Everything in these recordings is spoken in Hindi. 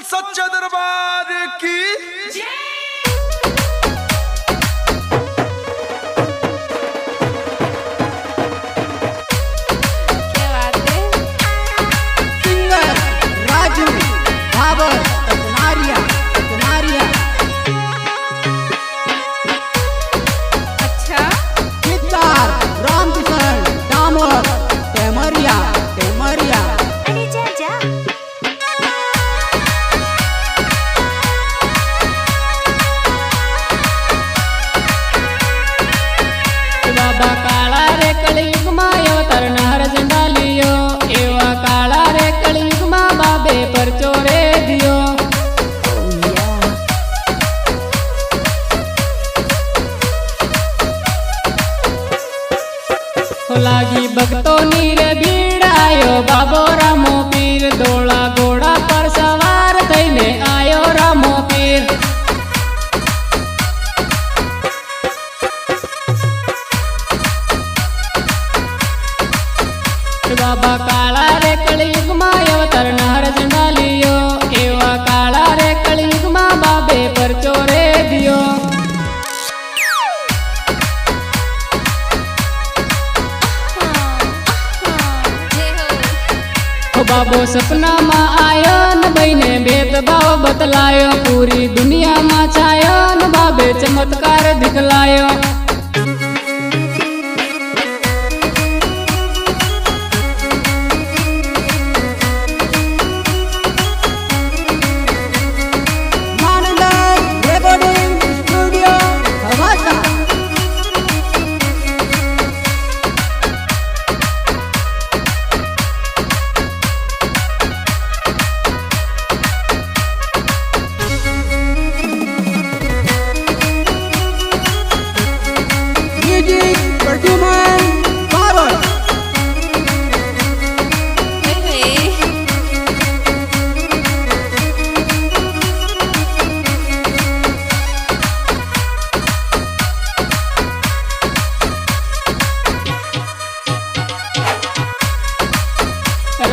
सच्चा दरबार की सिंगर राजू भाबर कचनारिया कचनारिया। अच्छा गीतकार रामकिशन दामोर टेमरिया टेमरिया। अरे जा जा बाबा काळा रे कलियुग मा अवतार नार झंडा लियो एवा काळा रे कलियुग मा बाबे पर चोरे दियो। हो लागी भक्तों नी रे भीड़ आयो बाबो रामो पीर दोला घोड़ा पर सवार थईने आयो रामो पीर। बाबा काळा रे कलियुग मा अवतार नार झंडा लियो एवा काळा रे कलियुग मा बाबे पर चोरे दियो। हो बाबो सपना मा आयो न बईने भेदभाव बतलायो पूरी दुनिया मा छायो न बाबे चमत्कार दिखलायो। मानंद रेकॉर्डिंग स्टूडियो हवासा। म्यूजिक प्रद्युमन बाबर।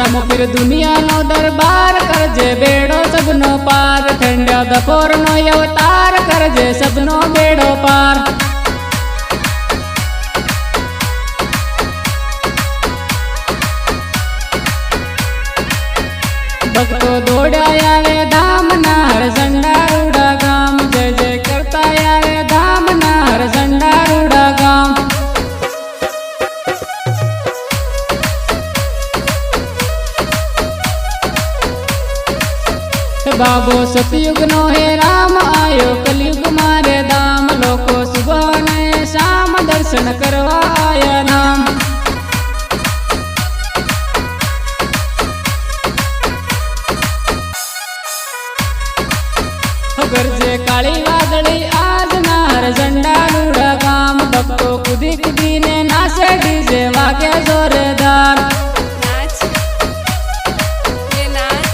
रामो पीर दुनिया नो दरबार करजे बेड़ो सबनो पार ठंडा दपोर नो अवतार करजे सबनो बेड़ो पार। भक्तो दौड़ा आवे धाम ना हर झंडा रूड़ा गाम जय जय करता आवे धाम ना हर झंडा रूड़ा गाम। बाबो सतयुग नो हे राम आयो कलयुग मारे दाम लोको सुबह ने शाम दर्शन करवा आया नाम। गरजे काली वादड़ी आज नार झंडा रूड़ा गाम भक्तो कुदी कुदी ने नाचे डीजे वागे जोरदार। नाच ये नाच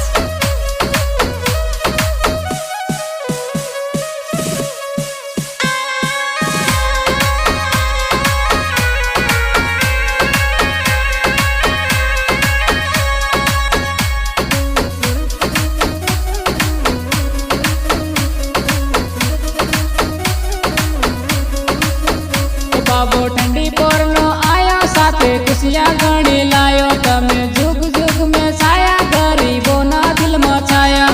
बाबो ठंडी पोर नो आया साथे खुशियां गणी लायो तमे जुग जुग में छाया गरीबों ना दिल में छाया।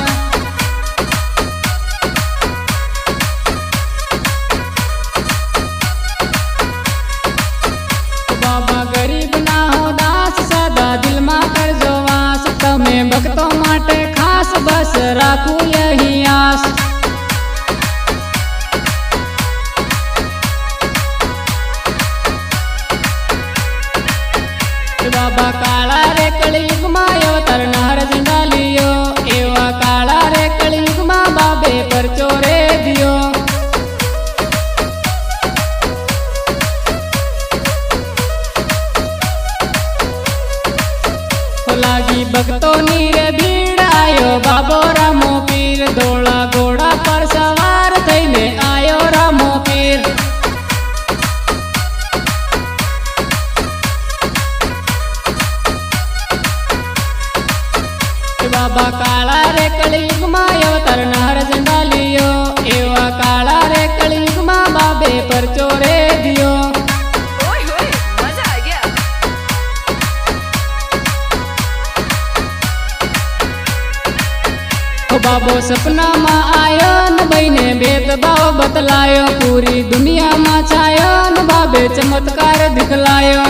बाबा गरीब ना हो दास सदा दिल में करजो वास तमे भक्तों माटे खास बस राखू यही आस। बाबा काळा रे कलियुग मा अवतार नार झंडा लियो एवा काळा रे कलियुग मा बाबे पर चोरे दियो। हो लागी भक्तों नी रे भीड़ आयो बाबो रामो पीर दोला घोड़ा पर सवार थईने आयो रामो पीर। કાળા રે કળિયુગમાં અવતાર નાર ઝંડા લિયો એવા કાળા રે કળિયુગમાં બાબે પરચો રે દિયો ओए होए मजा आ गया बाबो सपनाમાં આયો ને બઈને ભેદભાવ બતલાયો પૂરી દુનિયામાં છાયો ને બાબે ચમત્કાર દિખલાયો